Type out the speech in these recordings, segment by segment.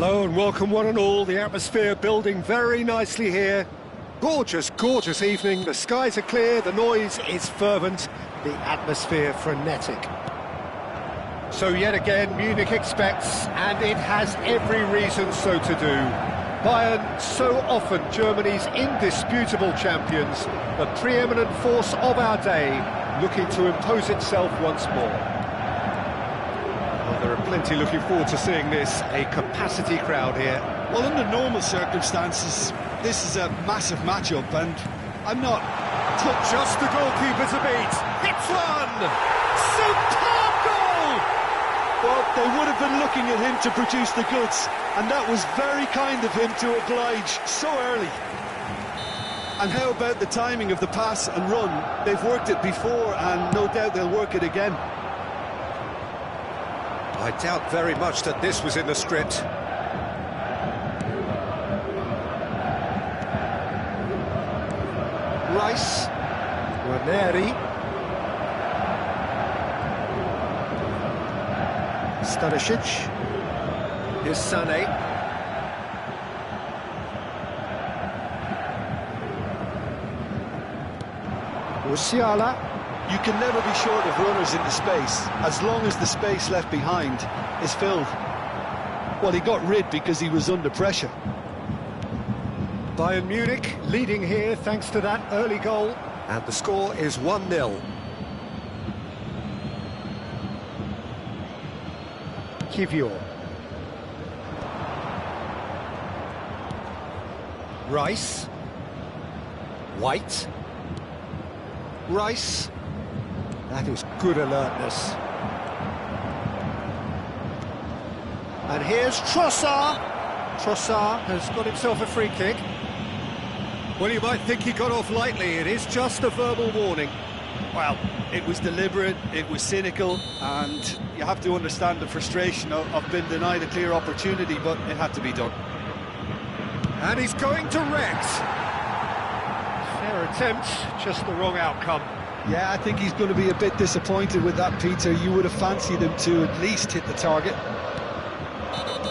Hello and welcome one and all. The atmosphere building very nicely here. Gorgeous, gorgeous evening. The skies are clear, the noise is fervent, the atmosphere frenetic. So yet again, Munich expects, and it has every reason so to do. Bayern, so often Germany's indisputable champions, the preeminent force of our day, looking to impose itself once more. Well, there are plenty looking forward to seeing this, a capacity crowd here. Well, under normal circumstances, this is a massive matchup, and I'm not... Just the goalkeeper to beat. Hits one! Superb goal! Well, they would have been looking at him to produce the goods, and that was very kind of him to oblige so early. And how about the timing of the pass and run? They've worked it before, and no doubt they'll work it again. I doubt very much that this was in the script. Rice. Guarneri. Stanisic. Here's Sané. Musiala. You can never be short of runners into space, as long as the space left behind is filled. Well, he got rid because he was under pressure. Bayern Munich leading here thanks to that early goal. And the score is 1-0. Kivior. Rice. White. Rice. That is good alertness. And here's Trossard. Trossard has got himself a free kick. Well, you might think he got off lightly. It is just a verbal warning. Well, it was deliberate, it was cynical, and you have to understand the frustration of being denied a clear opportunity, but it had to be done. And he's going to Rex. Fair attempt, just the wrong outcome. Yeah, I think he's going to be a bit disappointed with that, Peter. You would have fancied him to at least hit the target.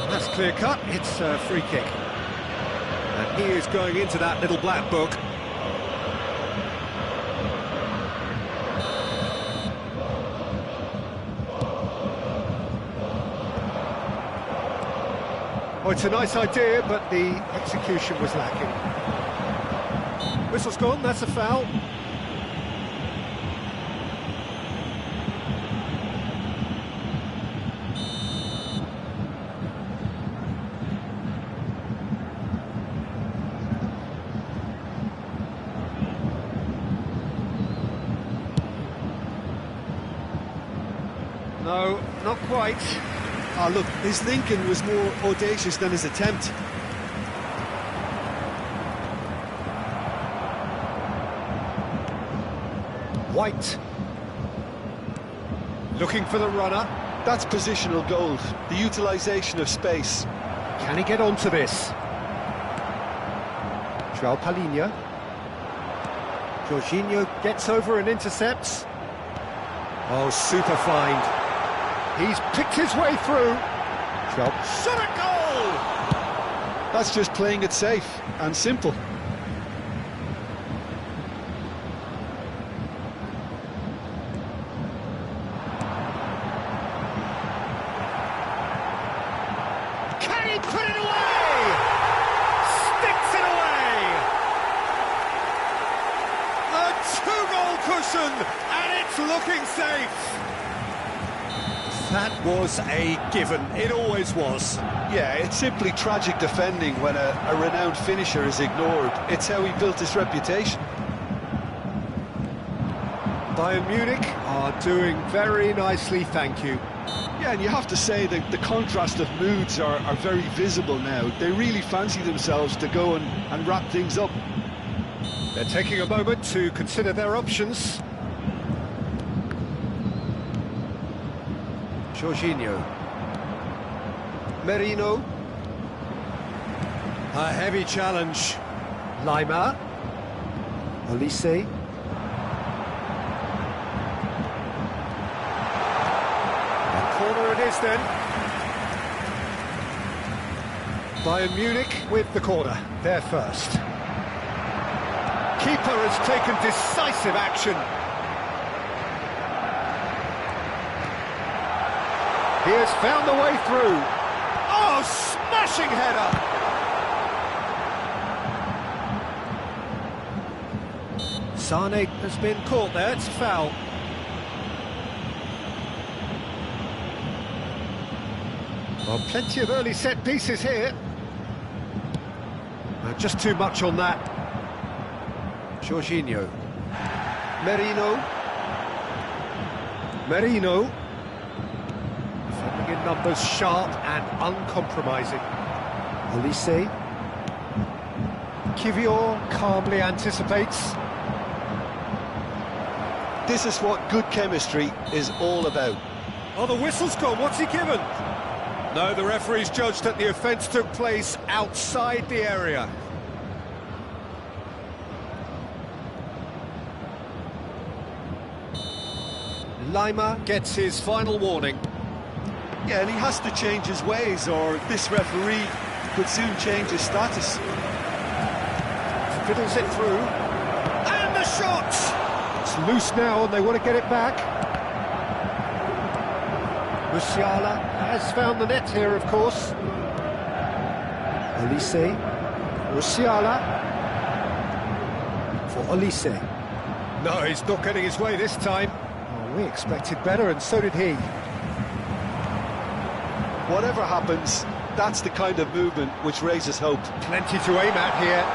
That's clear cut, it's a free kick. And he is going into that little black book. Oh, it's a nice idea, but the execution was lacking. Whistle's gone, that's a foul. No, not quite. Oh, look, his thinking was more audacious than his attempt. White. Looking for the runner. That's positional gold, the utilisation of space. Can he get onto this? João Palhinha. Jorginho gets over and intercepts. Oh, super find. He's picked his way through. Shot a goal! That's just playing it safe and simple. Can he put it away? Sticks it away! A two-goal cushion, and it's looking safe. That was a given, it always was. Yeah, it's simply tragic defending when a renowned finisher is ignored. It's how he built his reputation. Bayern Munich are doing very nicely, thank you. Yeah, and you have to say that the contrast of moods are very visible now. They really fancy themselves to go and wrap things up. They're taking a moment to consider their options. Jorginho. Merino. A heavy challenge. Lima. Olise. A corner it is then. Bayern Munich with the corner, they're first. Keeper has taken decisive action. He has found the way through. Oh, smashing header! Sane has been caught there, it's a foul. Well, plenty of early set pieces here. Just too much on that. Jorginho. Merino. Defending in numbers, sharp and uncompromising. Olise. Kivior calmly anticipates. This is what good chemistry is all about. Oh, the whistle's gone. What's he given? No, the referee's judged that the offence took place outside the area. Lima gets his final warning. Yeah, and he has to change his ways, or this referee could soon change his status. Fiddles it through. And the shot! It's loose now, and they want to get it back. Musiala has found the net here, of course. Olise. Musiala. For Olise. No, he's not getting his way this time. Oh, we expected better, and so did he. Whatever happens, that's the kind of movement which raises hope. Plenty to aim at here.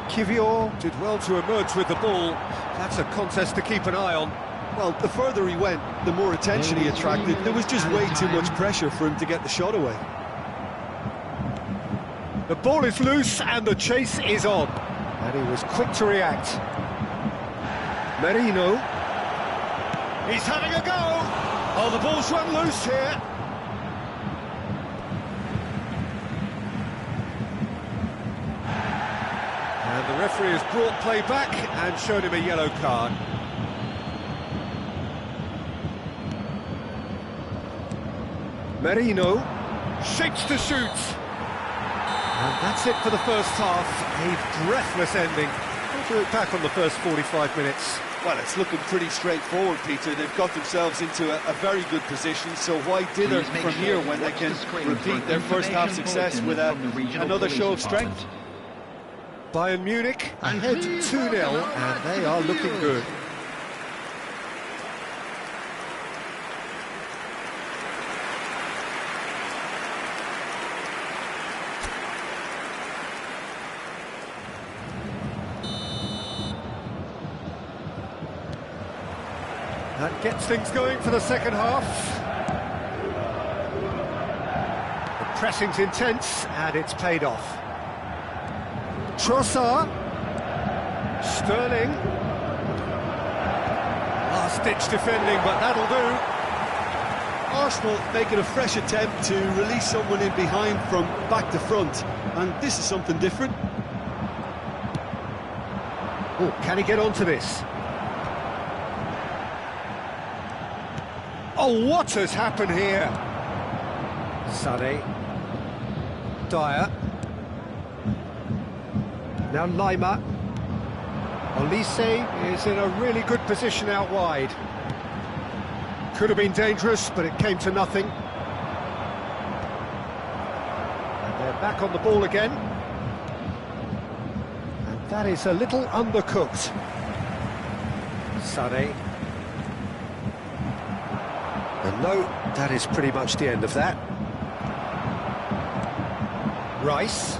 Kivior did well to emerge with the ball. That's a contest to keep an eye on. Well, the further he went, the more attention he attracted. There was just way too much pressure for him to get the shot away. The ball is loose and the chase is on. And he was quick to react. Merino. He's having a go. Oh, the ball's run loose here. And the referee has brought play back and showed him a yellow card. Merino shapes to shoot. And that's it for the first half. A breathless ending. We'll look back on the first 45 minutes. Well, it's looking pretty straightforward, Peter. They've got themselves into a very good position, so why dither from here when they can repeat their first half success with another show of strength? Bayern Munich ahead 2-0, and they are looking good. That gets things going for the second half. The pressing's intense, and it's paid off. Trossard. Sterling. Last-ditch defending, but that'll do. Arsenal making a fresh attempt to release someone in behind from back to front, and this is something different. Oh, can he get onto this? Oh, what has happened here? Sane. Dyer. Now Lima. Olise is in a really good position out wide. Could have been dangerous, but it came to nothing. And they're back on the ball again. And that is a little undercooked. Sane. And no, that is pretty much the end of that. Rice.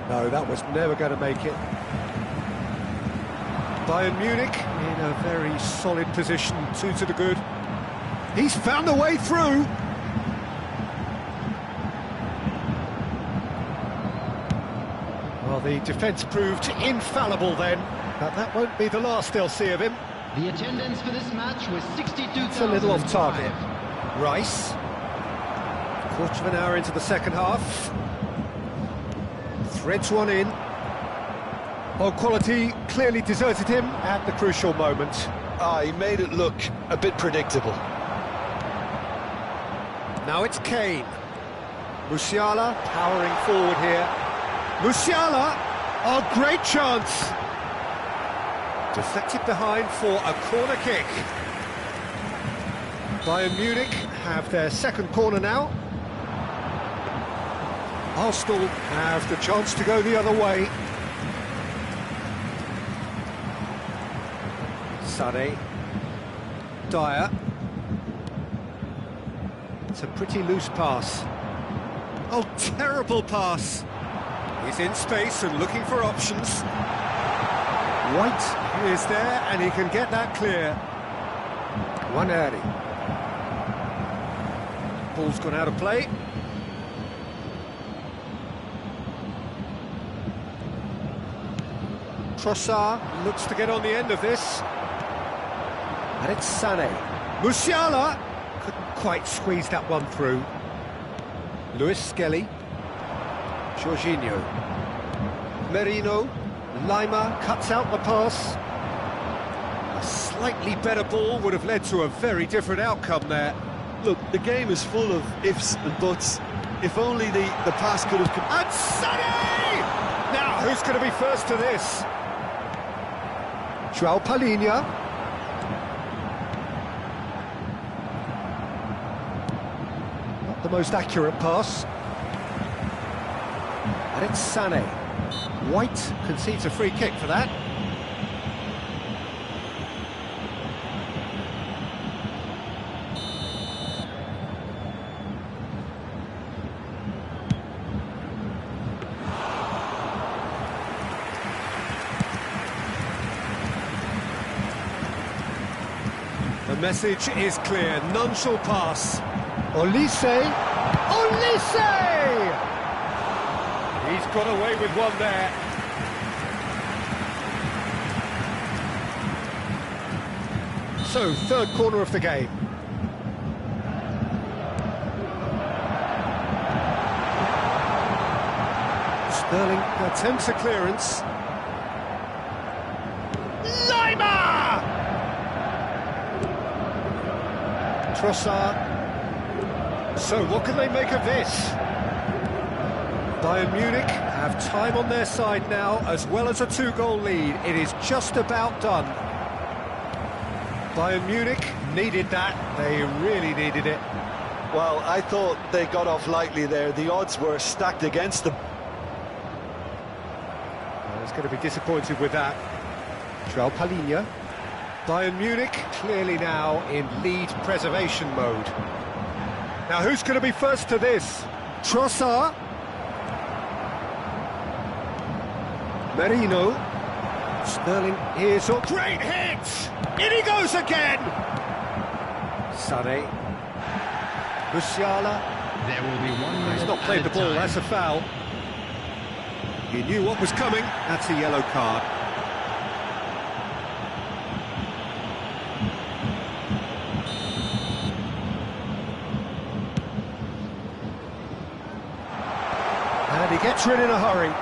No, that was never going to make it. Bayern Munich in a very solid position, 2 to the good. He's found a way through. Well, the defence proved infallible then, but that won't be the last they'll see of him. The attendance for this match was 62,000. It's a little off target. Rice. Quarter of an hour into the second half. Threads one in. Well, quality clearly deserted him at the crucial moment. He made it look a bit predictable. Now it's Kane. Musiala powering forward here. Musiala! Oh, great chance! Deflected behind for a corner kick. Bayern Munich have their second corner now. Arsenal have the chance to go the other way. Sané. Dyer. It's a pretty loose pass. Oh, terrible pass. He's in space and looking for options. White is there and he can get that clear. Waneri. Ball's gone out of play. Trossard looks to get on the end of this. And it's Sané. Musiala couldn't quite squeeze that one through. Luis Skelly. Jorginho. Merino. Lima cuts out the pass. A slightly better ball would have led to a very different outcome there. Look, the game is full of ifs and buts. If only the pass could have come. And Sané! Now, who's going to be first to this? João Palhinha. Not the most accurate pass. And it's Sané. White concedes a free kick for that. The message is clear, none shall pass. Olise! Olise! He's got away with one there. So, third corner of the game. Sterling attempts a clearance. Lima! Trossard. So, what can they make of this? Bayern Munich have time on their side now, as well as a two-goal lead. It is just about done. Bayern Munich needed that. They really needed it. Well, I thought they got off lightly there. The odds were stacked against them. I was going to be disappointed with that. João Palhinha. Bayern Munich clearly now in lead preservation mode. Now, who's going to be first to this? Trossard. Merino. Sterling is a great hit! In he goes again! Sané. Musiala. There will be one. He's not played the ball, that's a foul. He knew what was coming, that's a yellow card. And he gets rid in a hurry.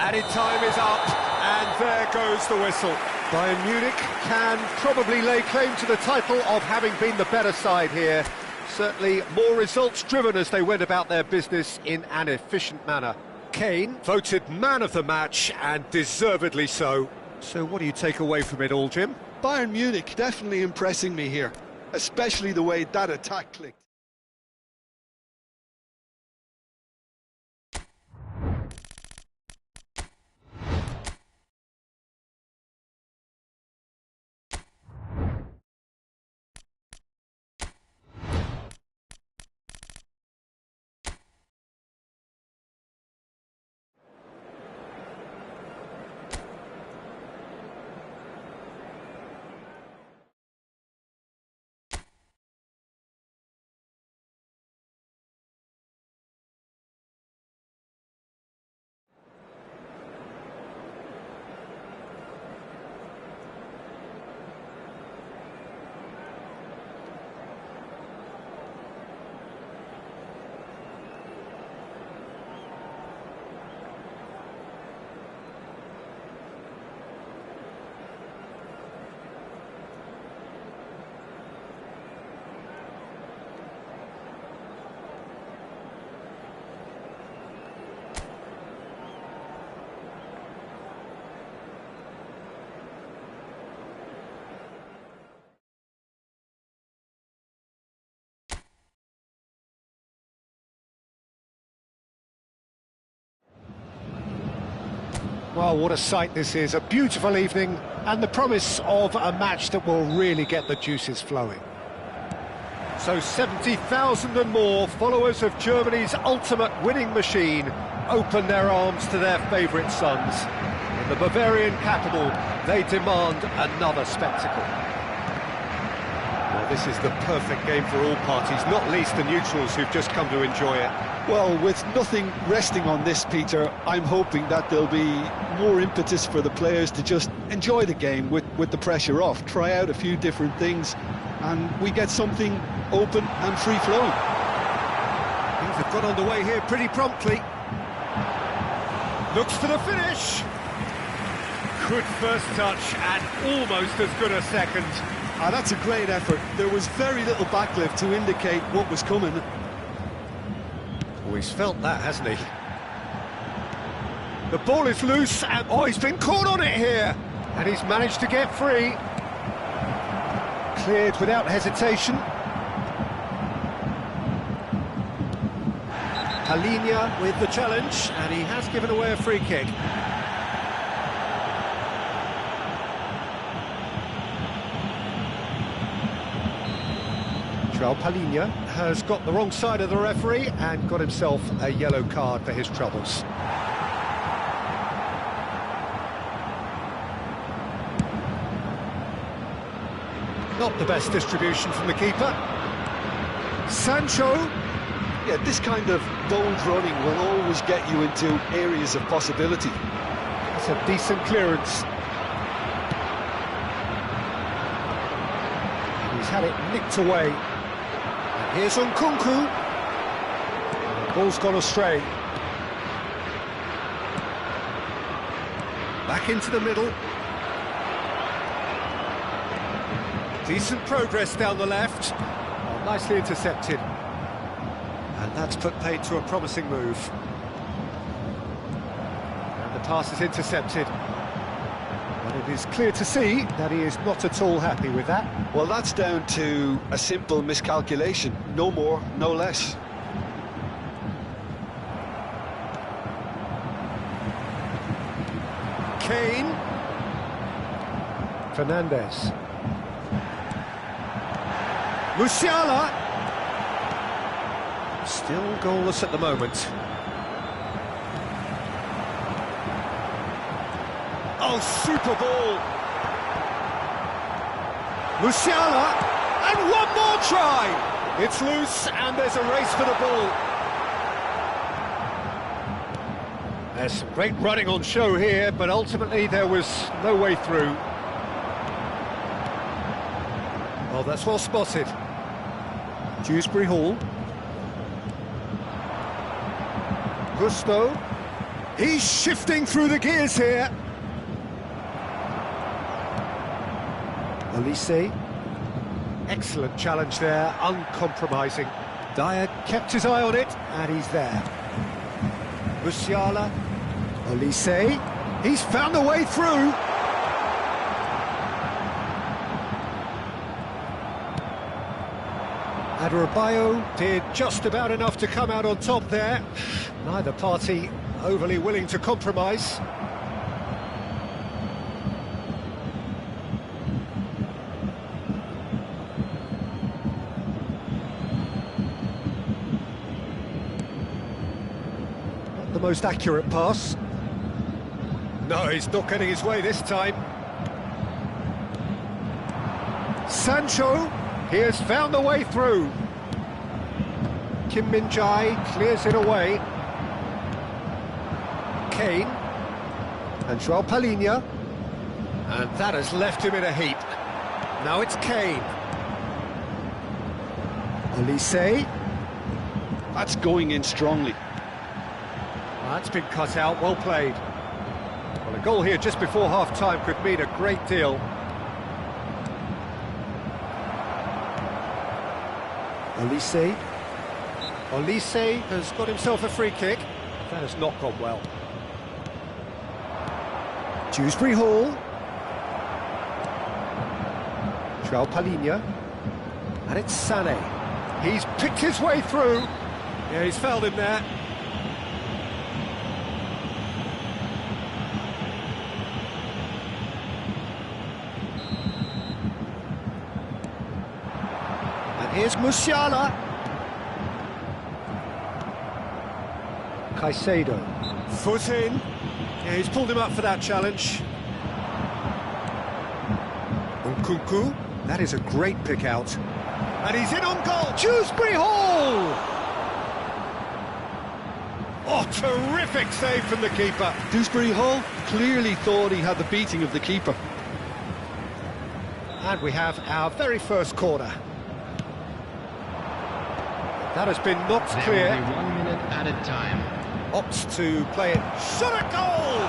Added time is up, and there goes the whistle. Bayern Munich can probably lay claim to the title of having been the better side here. Certainly more results-driven as they went about their business in an efficient manner. Kane voted man of the match, and deservedly so. So what do you take away from it all, Jim? Bayern Munich definitely impressing me here, especially the way that attack clicked. Well, what a sight this is, a beautiful evening, and the promise of a match that will really get the juices flowing. So 70,000 and more followers of Germany's ultimate winning machine open their arms to their favourite sons. In the Bavarian capital, they demand another spectacle. Well, this is the perfect game for all parties, not least the neutrals who've just come to enjoy it. Well, with nothing resting on this, Peter, I'm hoping that there'll be more impetus for the players to just enjoy the game with the pressure off, try out a few different things, and we get something open and free-flowing. Things have got underway here pretty promptly. Looks for the finish. Good first touch and almost as good a second. Ah, that's a great effort. There was very little backlift to indicate what was coming. Oh, he's felt that, hasn't he? The ball is loose and, oh, he's been caught on it here. And he's managed to get free. Cleared without hesitation. Palinia with the challenge, and he has given away a free kick. Palinia has got the wrong side of the referee and got himself a yellow card for his troubles. Not the best distribution from the keeper. Sancho. Yeah, this kind of bold running will always get you into areas of possibility. It's a decent clearance. He's had it nicked away. And here's Nkunku. The ball's gone astray. Back into the middle. Decent progress down the left. Oh, nicely intercepted. And that's put paid to a promising move. And the pass is intercepted. But it is clear to see that he is not at all happy with that. Well, that's down to a simple miscalculation. No more, no less. Kane. Fernandez. Musiala. Still goalless at the moment. Oh, super ball. Musiala, and one more try. It's loose, and there's a race for the ball. There's some great running on show here, but ultimately there was no way through. Oh, that's well spotted. Dewsbury Hall. Gusto. He's shifting through the gears here. Olise. Excellent challenge there, uncompromising. Dyer kept his eye on it, and he's there. Musiala. Olise. He's found a way through. Adebayo did just about enough to come out on top there. Neither party overly willing to compromise. Not the most accurate pass. No, he's not getting his way this time. Sancho. He has found the way through. Kim Min-jae clears it away. Kane. And Joao Palinia. And that has left him in a heap. Now it's Kane. Olise. That's going in strongly. That's been cut out, well played. Well, a goal here just before half-time could mean a great deal. Olise. Olise has got himself a free kick. That has not gone well. Dewsbury Hall. Joao Palinia. And it's Sané. He's picked his way through. Yeah, he's fouled him there. Here's Musiala. Caicedo. Foot in. Yeah, he's pulled him up for that challenge. Nkunku. That is a great pick out. And he's in on goal. Dewsbury Hall! Oh, terrific save from the keeper. Dewsbury Hall clearly thought he had the beating of the keeper. And we have our very first corner. That has been knocked clear. There will be 1 minute added time. Opts to play it. Shot a goal!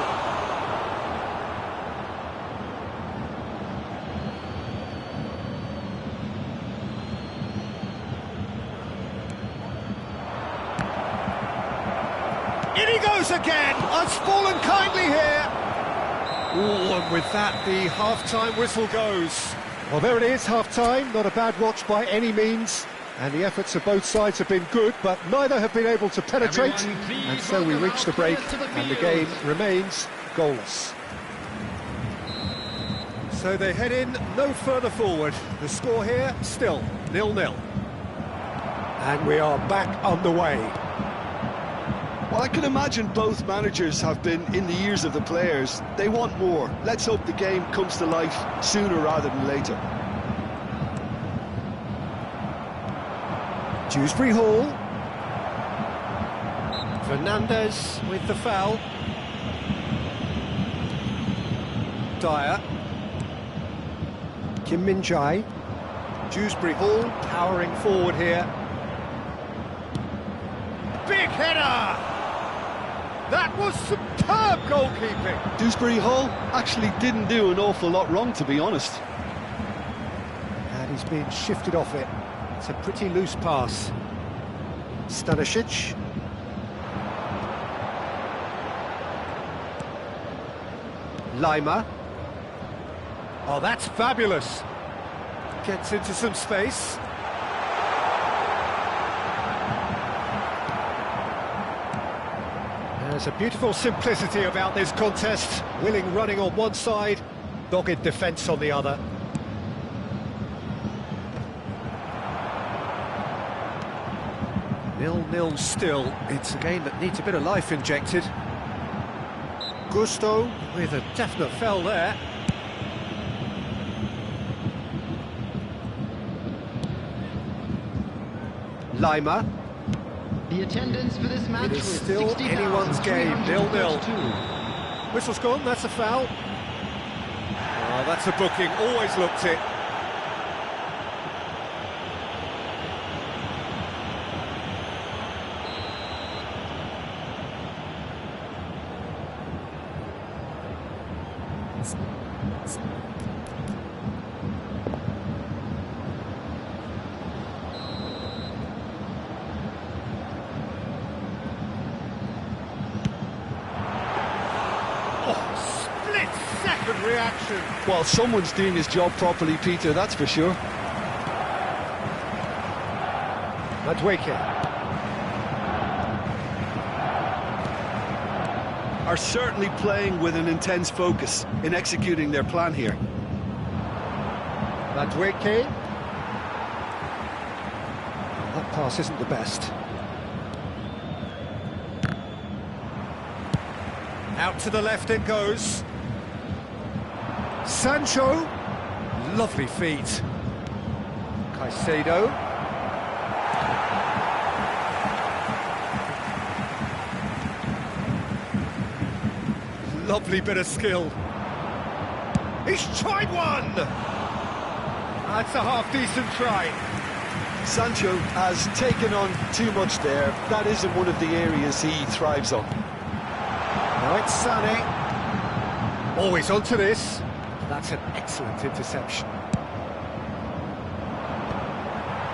In he goes again! It's fallen kindly here! Oh, and with that, the half-time whistle goes. Well, there it is, half-time. Not a bad watch by any means. And the efforts of both sides have been good, but neither have been able to penetrate. And so we reach the break, and the game remains goalless. So they head in no further forward. The score here, still 0-0. And we are back underway. Well, I can imagine both managers have been in the ears of the players. They want more. Let's hope the game comes to life sooner rather than later. Dewsbury Hall. Fernandez with the foul. Dyer. Kim Min-jae. Dewsbury Hall powering forward here. Big header! That was superb goalkeeping! Dewsbury Hall actually didn't do an awful lot wrong, to be honest. And he's been shifted off it. It's a pretty loose pass. Stanisic. Lima. Oh, that's fabulous. Gets into some space. There's a beautiful simplicity about this contest. Willing running on one side, dogged defence on the other. Nil-nil still. It's a game that needs a bit of life injected. Gusto with a definite foul there. Lima. The attendance for this match It is was still anyone's game, 0-0. 60,332. Whistle's gone, that's a foul. Oh, that's a booking, always looked it. Split-second reaction. Well, someone's doing his job properly, Peter, that's for sure. Madueke. Are certainly playing with an intense focus in executing their plan here. Madueke. That pass isn't the best. Out to the left it goes. Sancho. Lovely feet. Caicedo. Lovely bit of skill. He's tried one! That's a half-decent try. Sancho has taken on too much there. That isn't one of the areas he thrives on. Now it's Sané. Always onto this. That's an excellent interception.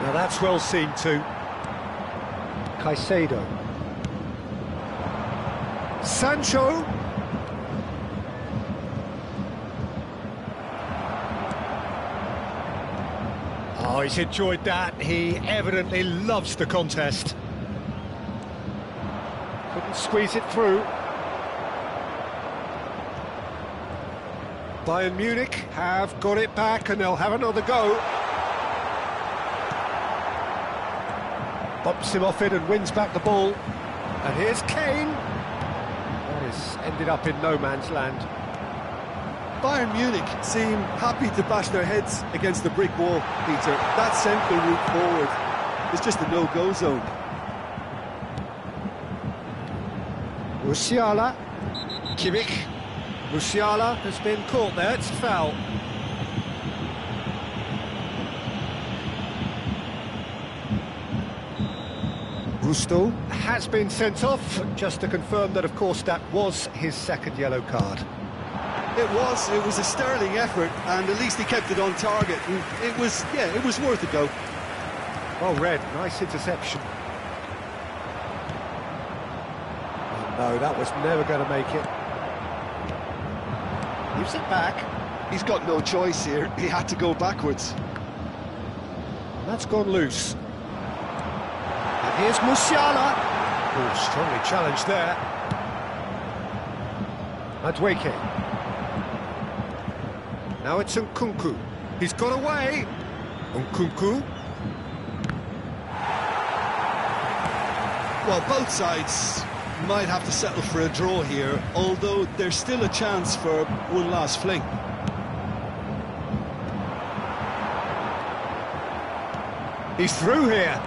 Now that's well seen too. Caicedo. Sancho. Oh, he's enjoyed that. He evidently loves the contest. Couldn't squeeze it through. Bayern Munich have got it back and they'll have another go. bumps him off it and wins back the ball. And here's Kane. That has ended up in no man's land. Bayern Munich seem happy to bash their heads against the brick wall, Peter. That central route forward is just a no-go zone. Musiala. Kimmich. Musiala has been caught there, it's a foul. Rusto has been sent off, just to confirm that, of course, that was his second yellow card. It was a sterling effort, and at least he kept it on target. And it was worth a go. Well read, nice interception. Oh, no, that was never going to make it. Gives it back. He's got no choice here. He had to go backwards. And that's gone loose. And here's Musiala. Oh, strongly challenged there. Madueke. Now it's Nkunku. He's got away. Nkunku. Well, both sides might have to settle for a draw here, although there's still a chance for one last fling. He's through here.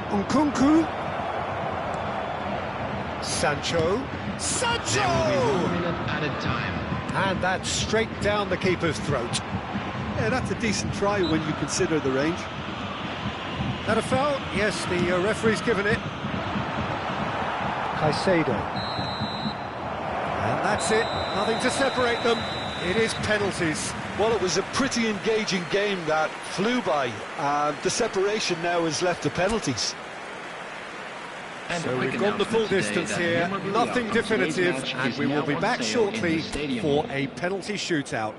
Nkunku. Sancho. Sancho! There will be 1 minute added time. And that's straight down the keeper's throat. Yeah, that's a decent try when you consider the range. That a foul? Yes, the referee's given it. Caicedo. And that's it. Nothing to separate them. It is penalties. Well, it was a pretty engaging game that flew by. The separation now is left to penalties. And So a quick we've gone the full announcement today distance that here, memorabilia nothing from today's definitive, match and is we will now be on back sale in the shortly stadium for hall. a penalty shootout.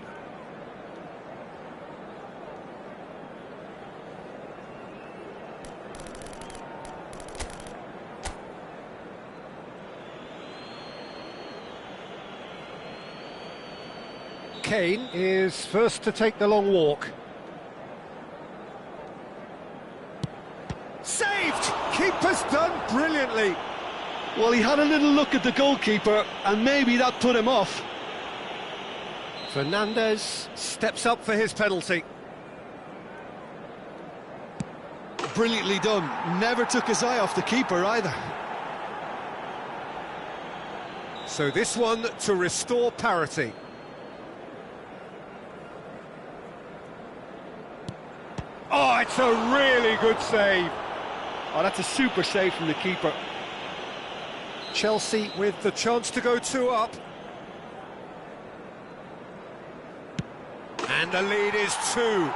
Kane is first to take the long walk. Saved! Keeper's done brilliantly. Well, he had a little look at the goalkeeper, and maybe that put him off. Fernandes steps up for his penalty. Brilliantly done. Never took his eye off the keeper either. So this one to restore parity. Oh, it's a really good save. Oh, that's a super save from the keeper. Chelsea with the chance to go 2 up. And the lead is 2.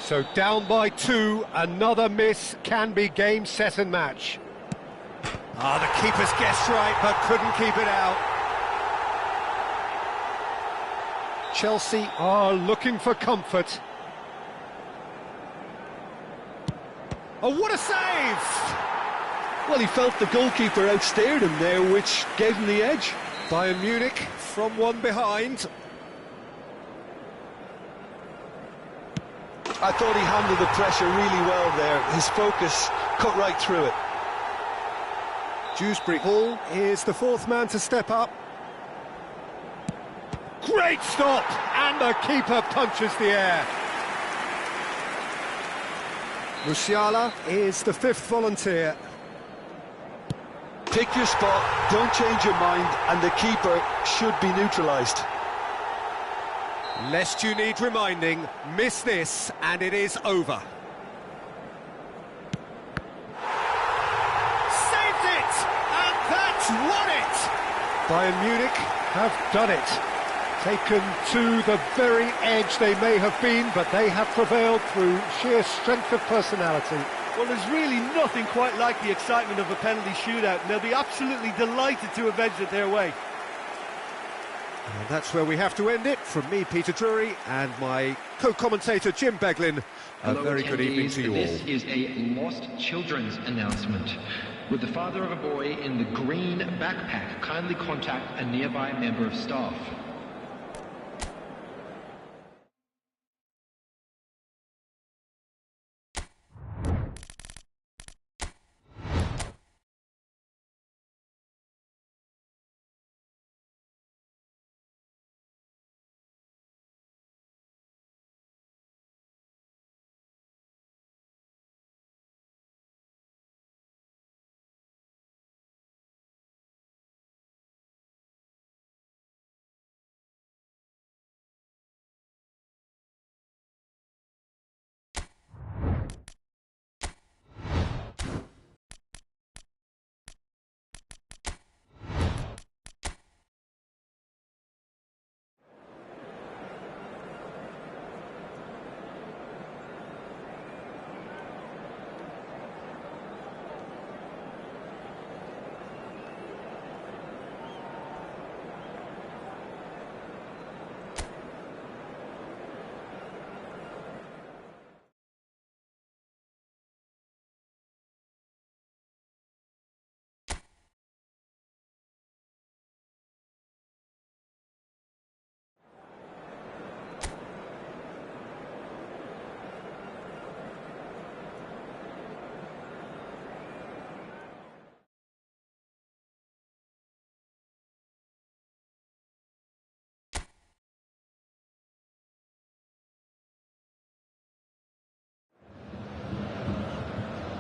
So down by 2, another miss can be game, set and match. Ah, the keeper's guessed right, but couldn't keep it out. Chelsea are looking for comfort. Oh, what a save! Well, he felt the goalkeeper outstared him there, which gave him the edge. Bayern Munich from one behind. I thought he handled the pressure really well there. His focus cut right through it. Dewsbury Hall is the 4th man to step up. Great stop! And the keeper punches the air. Musiala is the 5th volunteer. Pick your spot, don't change your mind, and the keeper should be neutralised. Lest you need reminding, miss this and it is over. Saved it! And that's won it! Bayern Munich have done it. Taken to the very edge they may have been, but they have prevailed through sheer strength of personality. Well, there's really nothing quite like the excitement of a penalty shootout, and they'll be absolutely delighted to avenge it their way. And that's where we have to end it. From me, Peter Drury, and my co-commentator, Jim Beglin. A Hello, very good evening attendees. to you all. This is a lost children's announcement. Would the father of a boy in the green backpack kindly contact a nearby member of staff?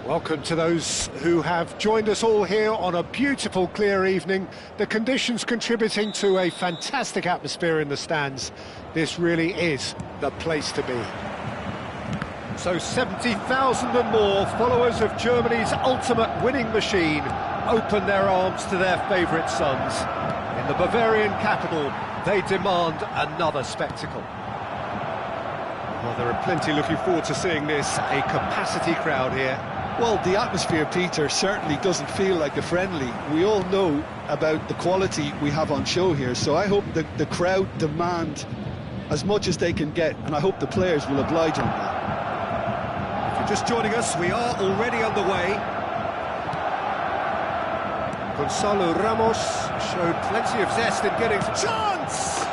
Welcome to those who have joined us all here on a beautiful, clear evening. The conditions contributing to a fantastic atmosphere in the stands. This really is the place to be. So 70,000 and more followers of Germany's ultimate winning machine open their arms to their favourite sons. In the Bavarian capital, they demand another spectacle. Well, there are plenty looking forward to seeing this. A capacity crowd here. Well, the atmosphere, Peter, certainly doesn't feel like a friendly. We all know about the quality we have on show here, so I hope the crowd demand as much as they can get, and I hope the players will oblige on that. If you're just joining us, we are already underway. Gonzalo Ramos showed plenty of zest in getting chance!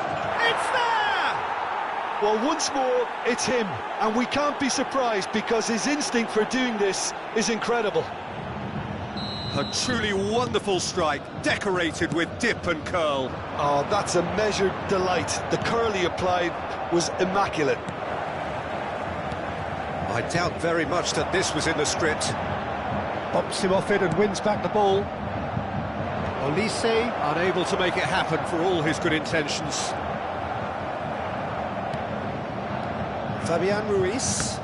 It's there! Well, once more, it's him, and we can't be surprised because his instinct for doing this is incredible. A truly wonderful strike, decorated with dip and curl. Oh, that's a measured delight. The curl he applied was immaculate. I doubt very much that this was in the script. Bumps him off it and wins back the ball. Olise unable to make it happen for all his good intentions. Fabian Ruiz.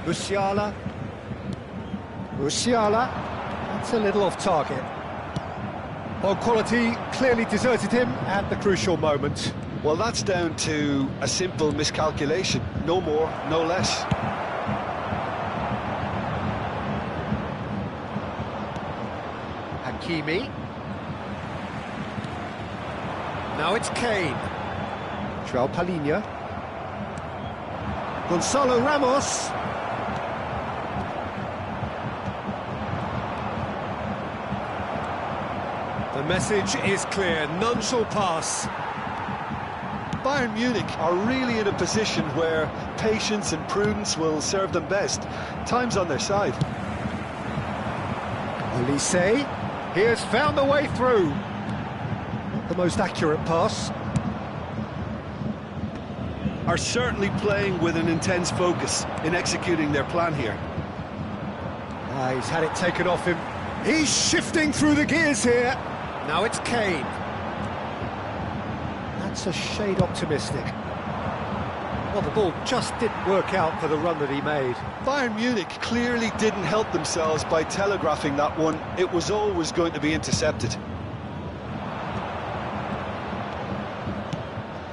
Musiala. That's a little off target. Well, quality clearly deserted him at the crucial moment. Well, that's down to a simple miscalculation. No more, no less. Hakimi. Now it's Kane. João Palhinha. Gonzalo Ramos. The message is clear, none shall pass. Bayern Munich are really in a position where patience and prudence will serve them best. Time's on their side. Olise, he has found the way through. Not the most accurate pass. Are certainly playing with an intense focus in executing their plan here. He's had it taken off him. He's shifting through the gears here. Now it's Kane. That's a shade optimistic. Well, the ball just didn't work out for the run that he made. Bayern Munich clearly didn't help themselves by telegraphing that one. It was always going to be intercepted.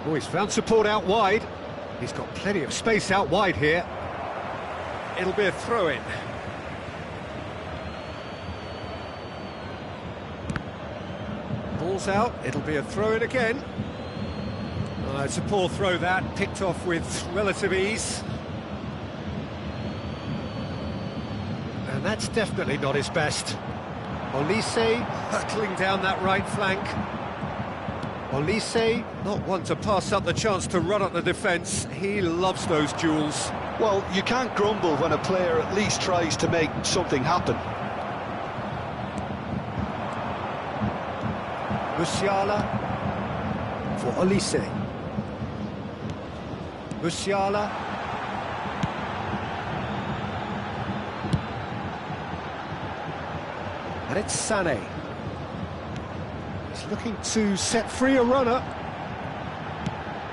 Oh, he's found support out wide. He's got plenty of space out wide here. It'll be a throw-in. Ball's out, it'll be a throw-in again. It's a poor throw that, picked off with relative ease. And that's definitely not his best. Olise hurtling down that right flank. Olise, not one to pass up the chance to run at the defence. He loves those duels. Well, you can't grumble when a player at least tries to make something happen. Musiala for Olise. Musiala. And it's Sané. He's looking to set free a runner.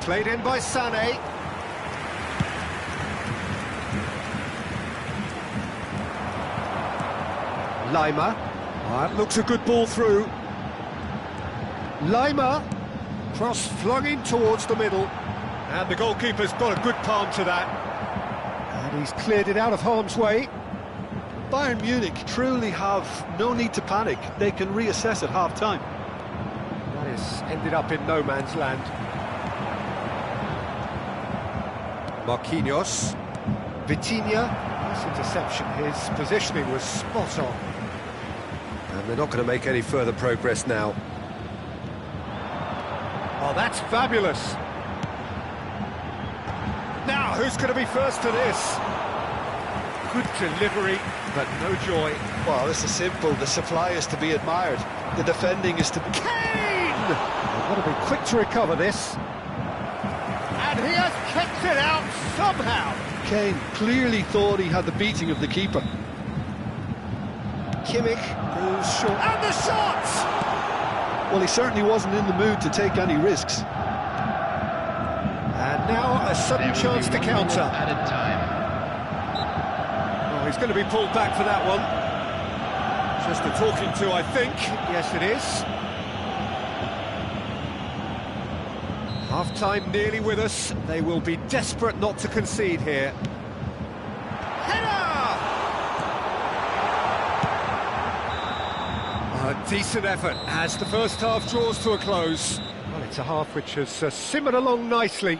Played in by Sané. Lima. That looks a good ball through. Lima, cross flung in towards the middle, and the goalkeeper's got a good palm to that. And he's cleared it out of harm's way. Bayern Munich truly have no need to panic. They can reassess at half-time. That has ended up in no man's land. Marquinhos. Vitinha. Nice interception. His positioning was spot on. And they're not going to make any further progress now. Oh, that's fabulous. Now, who's going to be first to this? Good delivery, but no joy. Well, this is simple. The supply is to be admired. The defending is to be... Kane! They've got to be quick to recover this. And he has kept it out somehow. Kane clearly thought he had the beating of the keeper. Kimmich goes short. And the shot! Well, he certainly wasn't in the mood to take any risks. And now a sudden chance to counter. Added time. Oh, he's going to be pulled back for that one. Just a talking to, I think. Yes, it is. Half-time nearly with us. They will be desperate not to concede here. Header! A decent effort as the first half draws to a close. Well, it's a half which has simmered along nicely,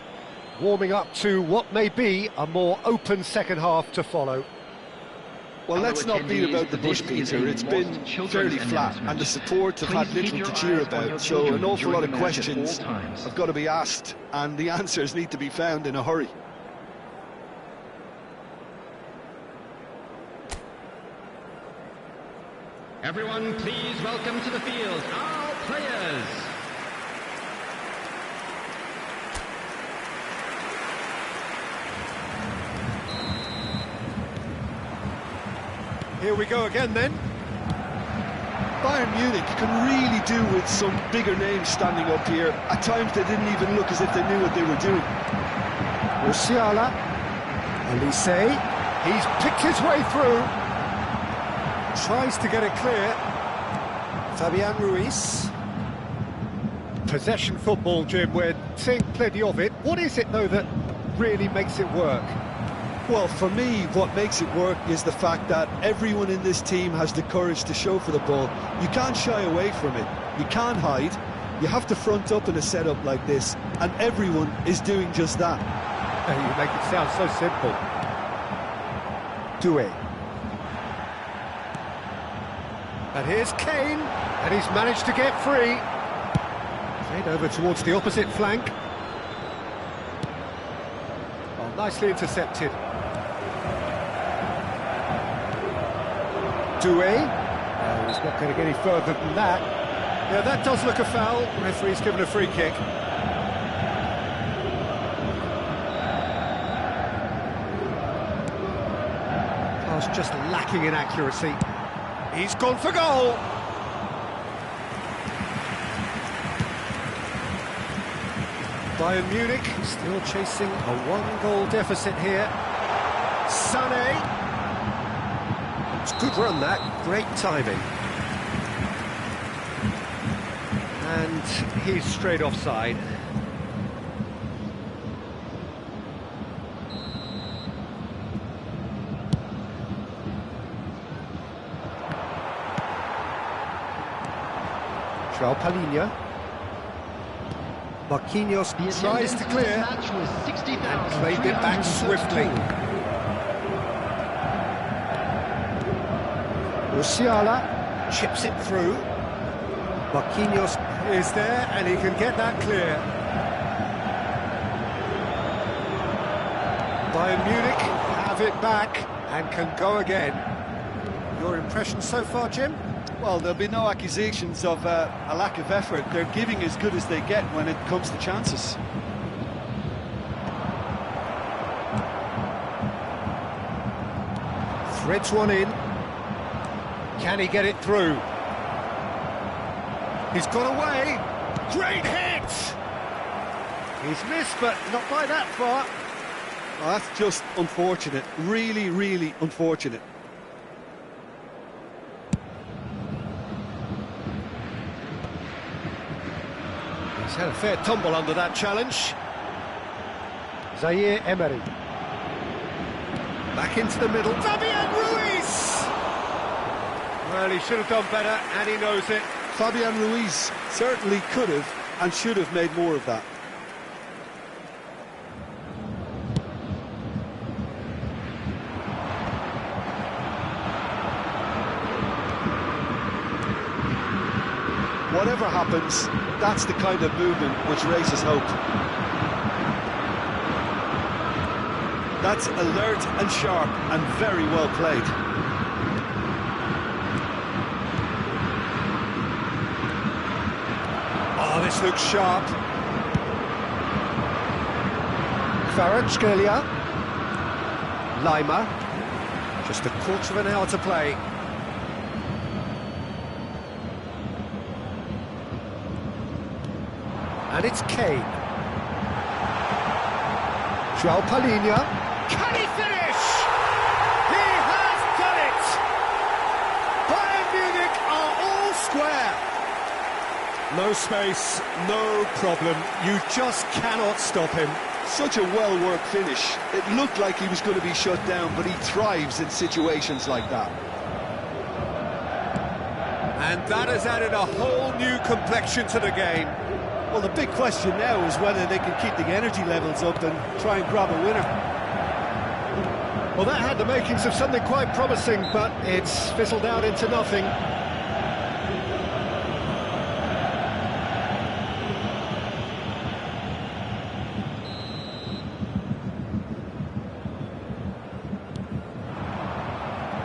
warming up to what may be a more open second half to follow. Well, let's not beat about the bush, Peter. It's been fairly flat, and the support have had little to cheer about, so an awful lot of questions have got to be asked, and the answers need to be found in a hurry. Everyone, please welcome to the field our players. Here we go again then. Bayern Munich can really do with some bigger names standing up here. At times they didn't even look as if they knew what they were doing. Musiala, Elise, he's picked his way through. Tries to get it clear. Fabian Ruiz. Possession football, Jim, we're seeing plenty of it. What is it, though, that really makes it work? Well, for me, what makes it work is the fact that everyone in this team has the courage to show for the ball. You can't shy away from it. You can't hide. You have to front up in a setup like this, and everyone is doing just that. You make it sound so simple. Doué. And here's Kane, and he's managed to get free. Played over towards the opposite flank. Oh, nicely intercepted. Doué. Oh, he's not going to get any further than that. Yeah, that does look a foul. The referee's given a free kick. Pass just lacking in accuracy. He's gone for goal. Bayern Munich still chasing a one-goal deficit here. Sané. It's a good run, that. Great timing. And he's straight offside. João Palhinha. Marquinhos tries to clear and played it back swiftly. Musiala chips it through. Marquinhos is there and he can get that clear. Bayern Munich have it back and can go again. Your impression so far, Jim? Well, there'll be no accusations of a lack of effort. They're giving as good as they get when it comes to chances. Threads one in. Can he get it through? He's got away. Great hit! He's missed, but not by that far. Well, that's just unfortunate. Really, really unfortunate. He's had a fair tumble under that challenge. Zaire Emery. Back into the middle. Fabian Ruiz! Well, he should have done better, and he knows it. Fabian Ruiz certainly could have and should have made more of that. Whatever happens, that's the kind of movement which raises hope. That's alert and sharp and very well played. Oh, this looks sharp. Kvaratskhelia. Lima. Just a quarter of an hour to play. And it's Kane. João Palhinha. Can he finish? He has done it! Bayern Munich are all square. No space, no problem. You just cannot stop him. Such a well-worked finish. It looked like he was going to be shut down, but he thrives in situations like that. And that has added a whole new complexion to the game. Well, the big question now is whether they can keep the energy levels up and try and grab a winner. Well, that had the makings of something quite promising, but it's fizzled out into nothing.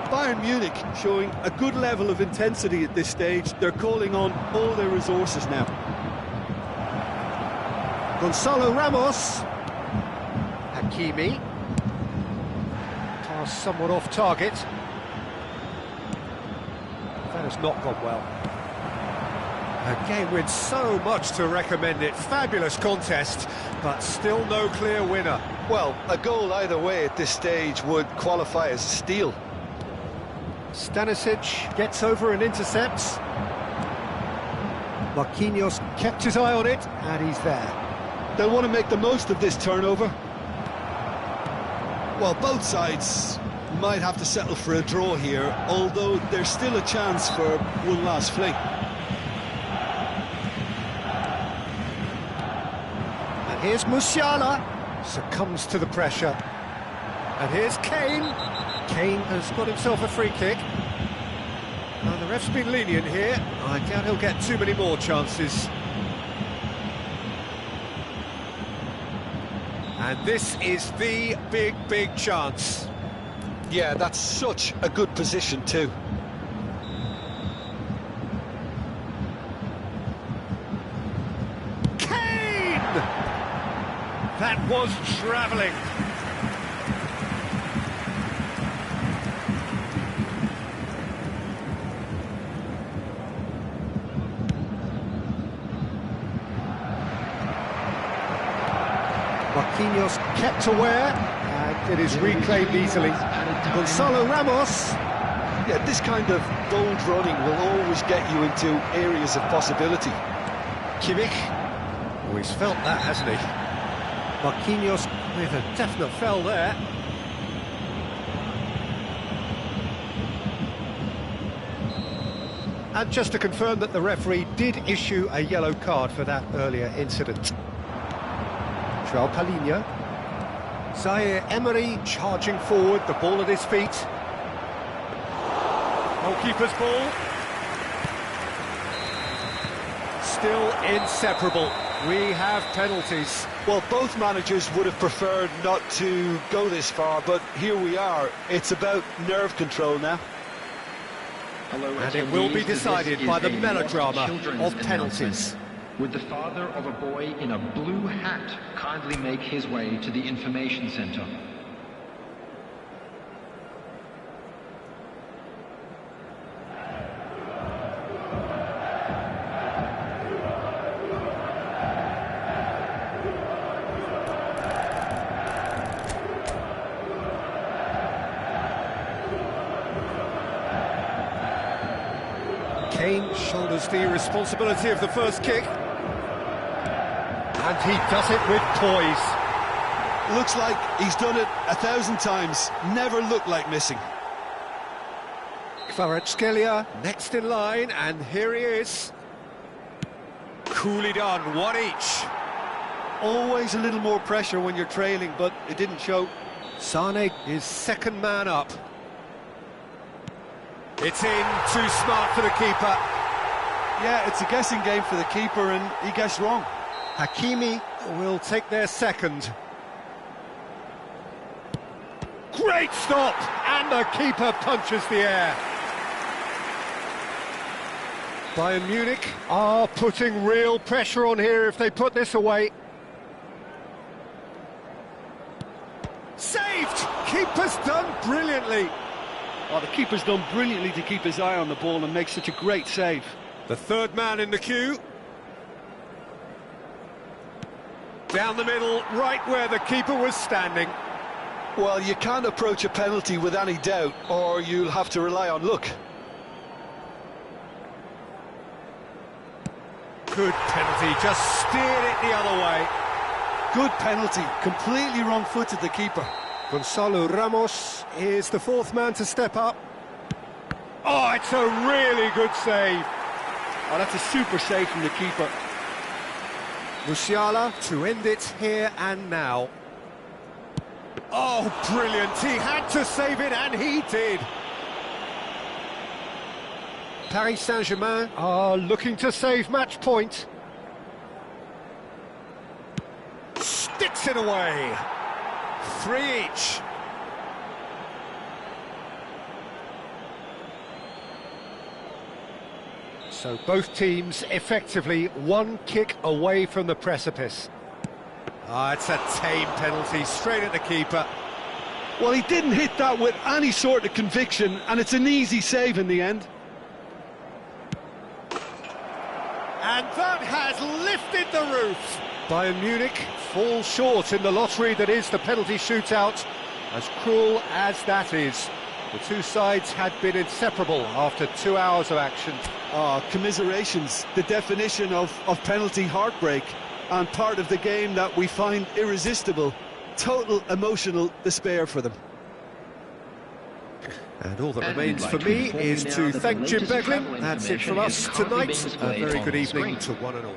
Bayern Munich showing a good level of intensity at this stage. They're calling on all their resources now. Gonzalo Ramos. Hakimi. Pass somewhat off target. That has not gone well. A game with so much to recommend it. Fabulous contest, but still no clear winner. Well, a goal either way at this stage would qualify as a steal. Stanisic gets over and intercepts. Marquinhos kept his eye on it, and he's there. They'll want to make the most of this turnover. Well, both sides might have to settle for a draw here, although there's still a chance for one last fling. And here's Musiala, succumbs to the pressure. And here's Kane. Kane has got himself a free kick. Now, the ref's been lenient here. I doubt he'll get too many more chances. And this is the big chance. Yeah, that's such a good position too. Kane! That was travelling. Marquinhos kept aware, and it is reclaimed easily. Gonzalo Ramos. Yeah, this kind of bold running will always get you into areas of possibility. Kimmich. Oh, he's felt that, hasn't he? Marquinhos with a definite fell there. And just to confirm that the referee did issue a yellow card for that earlier incident. João Palhinha. Zaire Emery charging forward, the ball at his feet. Goalkeeper's ball. Still inseparable. We have penalties. Well, both managers would have preferred not to go this far, but here we are. It's about nerve control now. And it will be decided by the melodrama of penalties. Would the father of a boy in a blue hat kindly make his way to the information centre? Kane shoulders the responsibility of the first kick. And he does it with poise. Looks like he's done it 1,000 times. Never looked like missing. Kvaratskhelia next in line, and here he is. Coolly done, one each. Always a little more pressure when you're trailing, but it didn't show. Sane is second man up. It's in, too smart for the keeper. Yeah, it's a guessing game for the keeper, and he guessed wrong. Hakimi will take their second. Great stop! And the keeper punches the air. Bayern Munich are putting real pressure on here if they put this away. Saved! Keeper was done brilliantly. Oh, the keeper's done brilliantly to keep his eye on the ball and make such a great save. The third man in the queue. Down the middle, right where the keeper was standing. Well, you can't approach a penalty with any doubt, or you'll have to rely on luck. Good penalty, just steered it the other way. Good penalty, completely wrong-footed the keeper. Gonzalo Ramos is the fourth man to step up. Oh, it's a really good save. Oh, that's a super save from the keeper. Musiala to end it here and now. Oh, brilliant. He had to save it, and he did. Paris Saint-Germain are looking to save match point. Sticks it away. 3 each. So both teams effectively one kick away from the precipice. Ah, it's a tame penalty, straight at the keeper. Well, he didn't hit that with any sort of conviction, and it's an easy save in the end. And that has lifted the roof. Bayern Munich fall short in the lottery that is the penalty shootout. As cruel as that is, the two sides had been inseparable after 2 hours of action. Commiserations, the definition of penalty heartbreak, and part of the game that we find irresistible. Total emotional despair for them. And all that remains for me is to thank Jim Beglin. That's it from us tonight. A very good evening to one and all.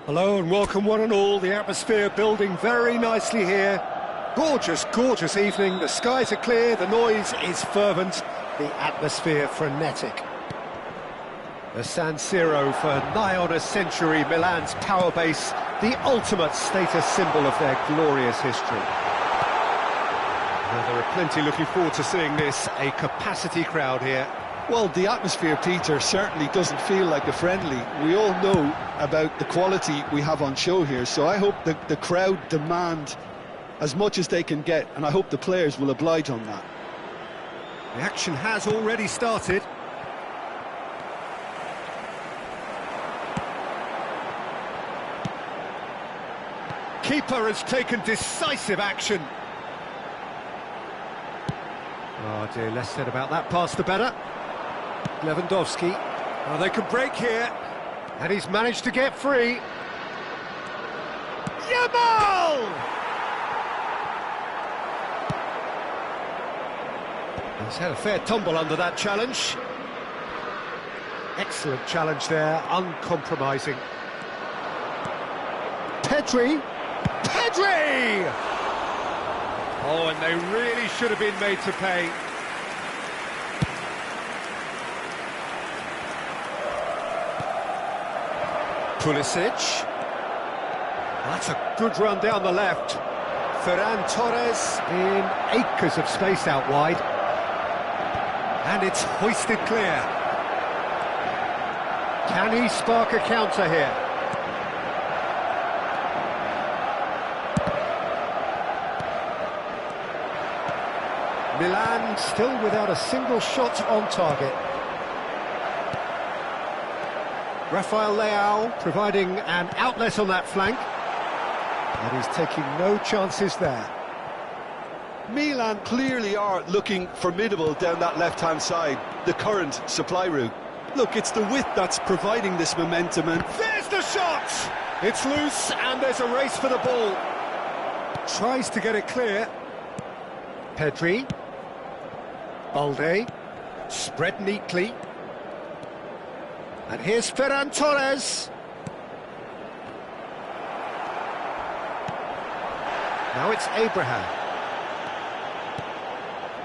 Hello and welcome one and all. The atmosphere building very nicely here. Gorgeous, gorgeous evening. The skies are clear, the noise is fervent, the atmosphere frenetic. The San Siro for nigh on a century, Milan's power base, the ultimate status symbol of their glorious history. Now, there are plenty looking forward to seeing this, a capacity crowd here. Well, the atmosphere, Peter, certainly doesn't feel like a friendly. We all know about the quality we have on show here, so I hope that the crowd demand as much as they can get, and I hope the players will oblige on that. The action has already started. keeper has taken decisive action. Oh dear, less said about that pass the better. Lewandowski. Oh, they can break here. And he's managed to get free. Yamal! He's had a fair tumble under that challenge. Excellent challenge there, uncompromising. Pedri! Pedri! Oh, and they really should have been made to pay. Pulisic. That's a good run down the left. Ferran Torres in acres of space out wide. And it's hoisted clear. Can he spark a counter here? Milan still without a single shot on target. Rafael Leao providing an outlet on that flank. And he's taking no chances there. Milan clearly are looking formidable down that left-hand side, the current supply route. Look, it's the width that's providing this momentum, and there's the shot! It's loose and there's a race for the ball. Tries to get it clear. Pedri. Balde. Spread neatly. And here's Ferran Torres. Now it's Abraham.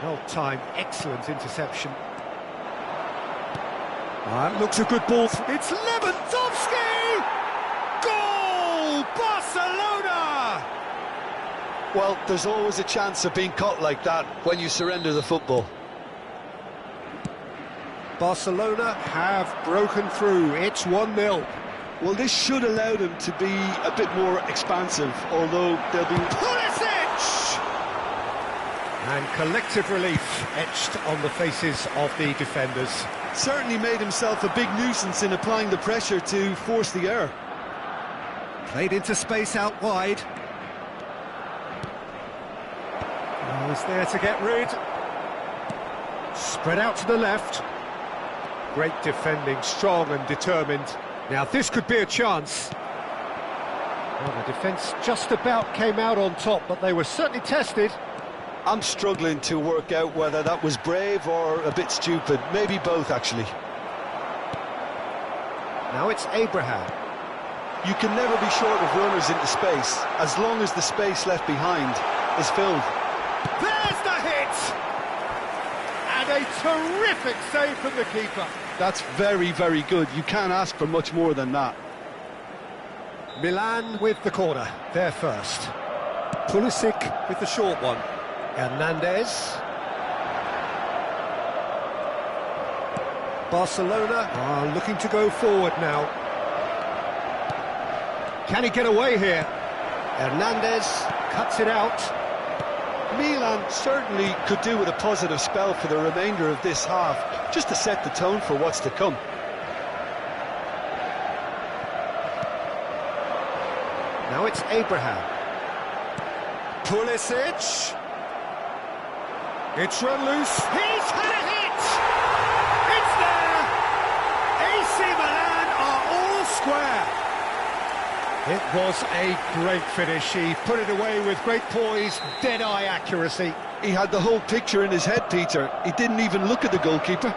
Well-timed, excellent interception. That looks a good ball. It's Lewandowski! Goal! Barcelona! well, there's always a chance of being caught like that when you surrender the football. Barcelona have broken through. It's 1-0. Well, this should allow them to be a bit more expansive, although they'll be... Pulisic! And collective relief etched on the faces of the defenders. Certainly made himself a big nuisance in applying the pressure to force the error. Played into space out wide. Oh, he's there to get rid. Spread out to the left. Great defending, strong and determined. Now this could be a chance. Well, the defence just about came out on top, but they were certainly tested. I'm struggling to work out whether that was brave or a bit stupid. Maybe both, actually. Now it's Abraham. You can never be short of runners into space, as long as the space left behind is filled. There's the hit! And a terrific save from the keeper. That's very, very good. You can't ask for much more than that. Milan with the corner, there first. Pulisic with the short one. Hernandez. Barcelona are looking to go forward now. Can he get away here? Hernandez cuts it out. Milan certainly could do with a positive spell for the remainder of this half, just to set the tone for what's to come. Now it's Abraham. Pulisic. It's run loose. He's had a hit! It's there! AC Milan are all square. It was a great finish. He put it away with great poise, dead-eye accuracy. He had the whole picture in his head, Peter. He didn't even look at the goalkeeper.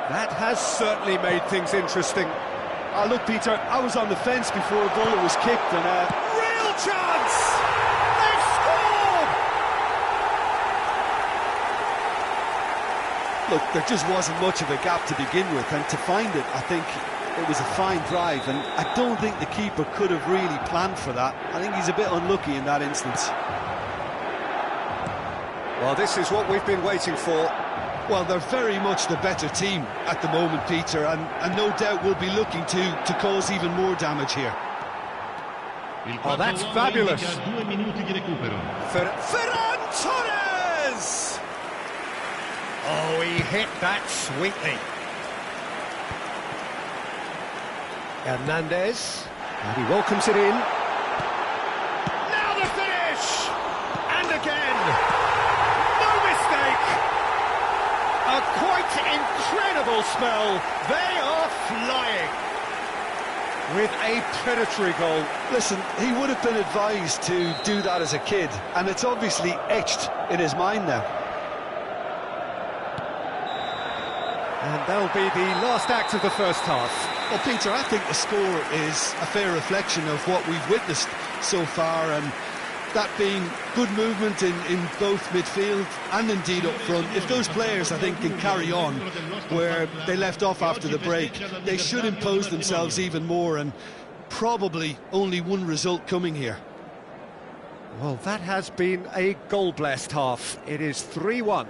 That has certainly made things interesting. Look, Peter, I was on the fence before the ball was kicked, and real chance! They've scored! Look, there just wasn't much of a gap to begin with, and to find it, I think it was a fine drive, and I don't think the keeper could have really planned for that. I think he's a bit unlucky in that instance. Well, this is what we've been waiting for. Well, they're very much the better team at the moment, Peter, and no doubt will be looking to cause even more damage here. Oh, that's fabulous. Ferran Torres! Oh, he hit that sweetly. Hernandez. And he welcomes it in. Now the finish! And again! No mistake! A quite incredible spell. They are flying. With a predatory goal. Listen, he would have been advised to do that as a kid, and it's obviously etched in his mind now. And that'll be the last act of the first half. Well, Peter, I think the score is a fair reflection of what we've witnessed so far, and that being good movement in both midfield and indeed up front. If those players, I think, can carry on where they left off after the break, they should impose themselves even more, and probably only one result coming here. Well, that has been a goal-blessed half. It is 3-1.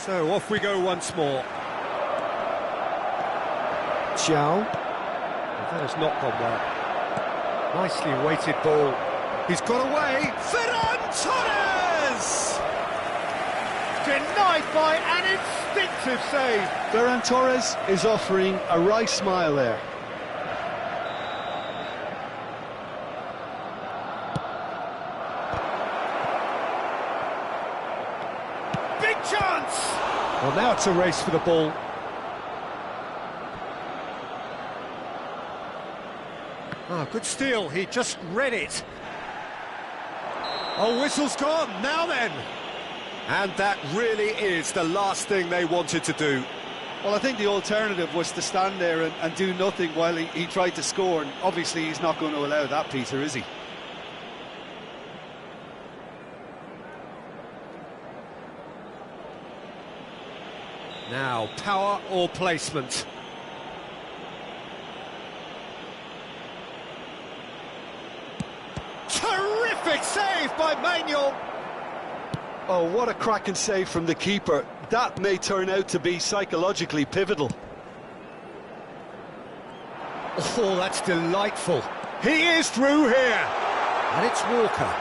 So off we go once more. Xiao. Well, that has not gone well. Nicely weighted ball. He's got away. Ferran Torres! Denied by an instinctive save. Ferran Torres is offering a wry smile there. Big chance! Well, now it's a race for the ball. Oh, good steal. He just read it. Oh, whistle's gone. Now then. And that really is the last thing they wanted to do. Well, I think the alternative was to stand there and do nothing while he tried to score, and obviously he's not going to allow that, Peter, is he? Now, power or placement? Terrific save by Manuel! Oh, what a cracking save from the keeper. That may turn out to be psychologically pivotal. Oh, that's delightful. He is through here. And it's Walker.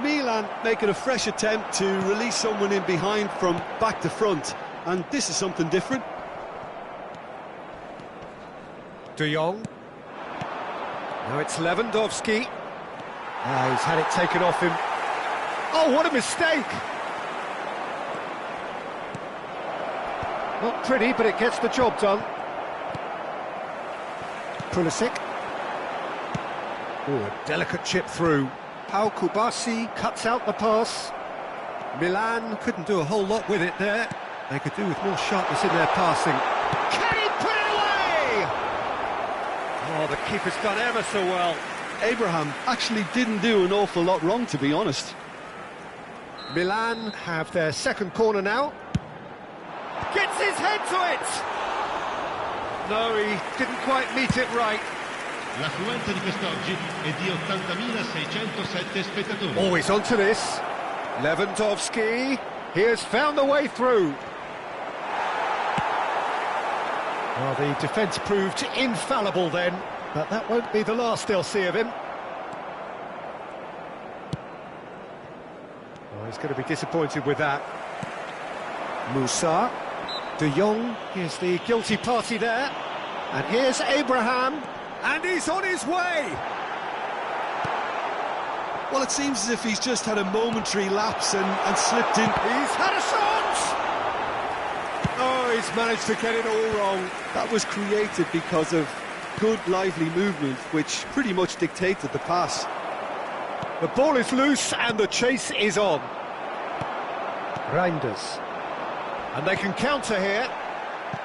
Milan making a fresh attempt to release someone in behind from back to front, and this is something different. De Jong. Now it's Lewandowski. He's had it taken off him. Oh, what a mistake! Not pretty, but it gets the job done. Pulisic. Oh, a delicate chip through. Pau Kubasi cuts out the pass. Milan couldn't do a whole lot with it there. They could do with more sharpness in their passing. Can he put it away? Oh, the keeper's done ever so well. Abraham actually didn't do an awful lot wrong, to be honest. Milan have their second corner now. Gets his head to it! No, he didn't quite meet it right. L'affluenza di quest'oggi è di 80.607 spettatori. Always onto this. Lewandowski. He has found the way through. Well, the defence proved infallible then, but that won't be the last they'll see of him. Oh, he's going to be disappointed with that. Musa. De Jong is the guilty party there. And here's Abraham. And he's on his way! Well, it seems as if he's just had a momentary lapse and slipped in. He's had a shot! Oh, he's managed to get it all wrong. That was created because of good, lively movement, which pretty much dictated the pass. The ball is loose and the chase is on. Reinders. And they can counter here.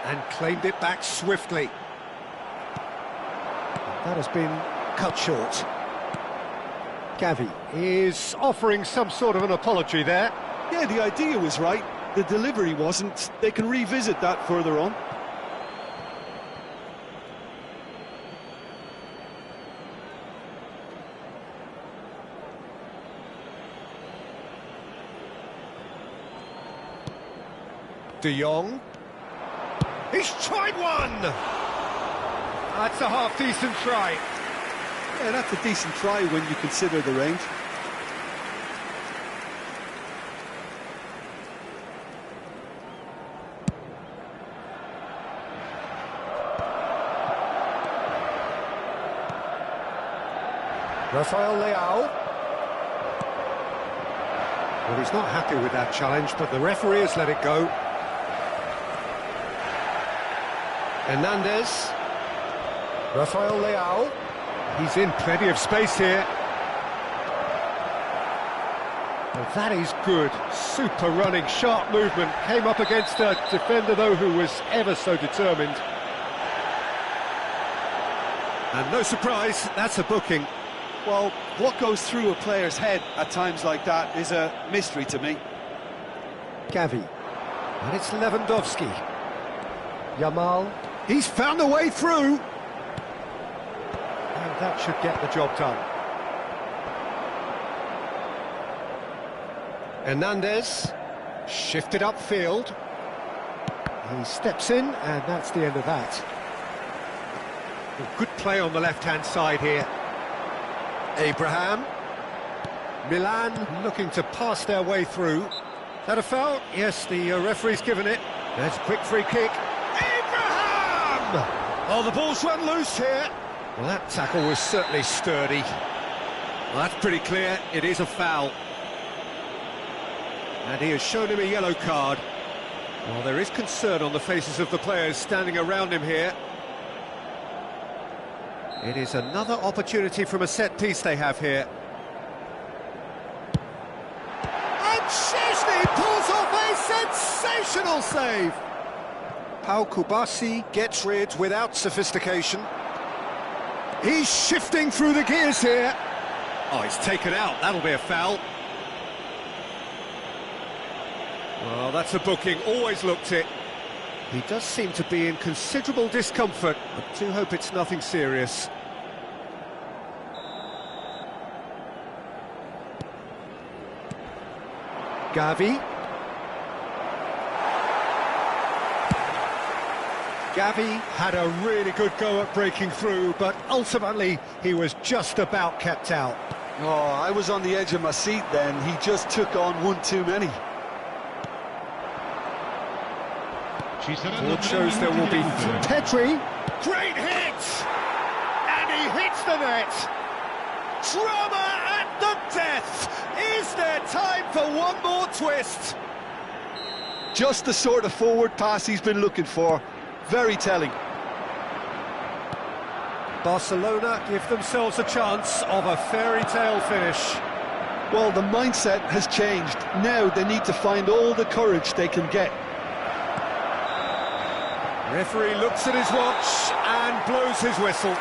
And claimed it back swiftly. That has been cut short. Gavi is offering some sort of an apology there. Yeah, the idea was right. The delivery wasn't. They can revisit that further on. De Jong. He's tried one! That's a half-decent try. Yeah, that's a decent try when you consider the range. Rafael Leao. Well, he's not happy with that challenge, but the referee has let it go. Hernandez. Rafael Leao. He's in plenty of space here. Well, that is good. Super running, sharp movement. Came up against a defender, though, who was ever so determined. And no surprise, that's a booking. Well, what goes through a player's head at times like that is a mystery to me. Gavi. And it's Lewandowski. Yamal. He's found a way through. And that should get the job done. Hernandez. Shifted upfield. He steps in, and that's the end of that. Well, good play on the left-hand side here. Abraham. Milan looking to pass their way through. Is that a foul? Yes, the referee's given it. There's a quick free kick. Abraham! Oh, the ball's run loose here. Well, that tackle was certainly sturdy. Well, that's pretty clear. It is a foul. And he has shown him a yellow card. Well, there is concern on the faces of the players standing around him here. It is another opportunity from a set-piece they have here. And Szczesny pulls off a sensational save! Pau Kubasi gets rid without sophistication. He's shifting through the gears here. Oh, he's taken out. That'll be a foul. Well, that's a booking. Always looked it. He does seem to be in considerable discomfort. I do hope it's nothing serious. Gavi. Gavi had a really good go at breaking through, but ultimately he was just about kept out. Oh, I was on the edge of my seat then. He just took on one too many. Board shows there will be Petri. Great hit! And he hits the net! Drama at the death! Is there time for one more twist? Just the sort of forward pass he's been looking for. Very telling. Barcelona give themselves a chance of a fairy tale finish. Well, the mindset has changed. Now they need to find all the courage they can get. Referee looks at his watch and blows his whistle.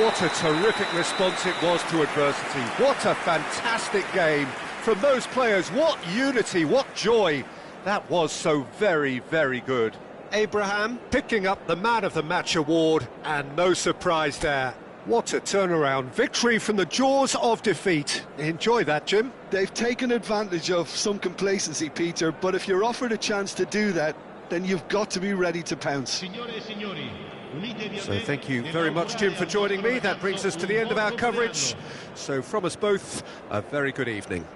What a terrific response it was to adversity. What a fantastic game from those players. What unity, what joy. That was so very, very good. Abraham picking up the Man of the Match award, and no surprise there. What a turnaround. Victory from the jaws of defeat. Enjoy that, Jim. They've taken advantage of some complacency, Peter, but if you're offered a chance to do that, then you've got to be ready to pounce. So thank you very much, Jim, for joining me. That brings us to the end of our coverage. So from us both, a very good evening.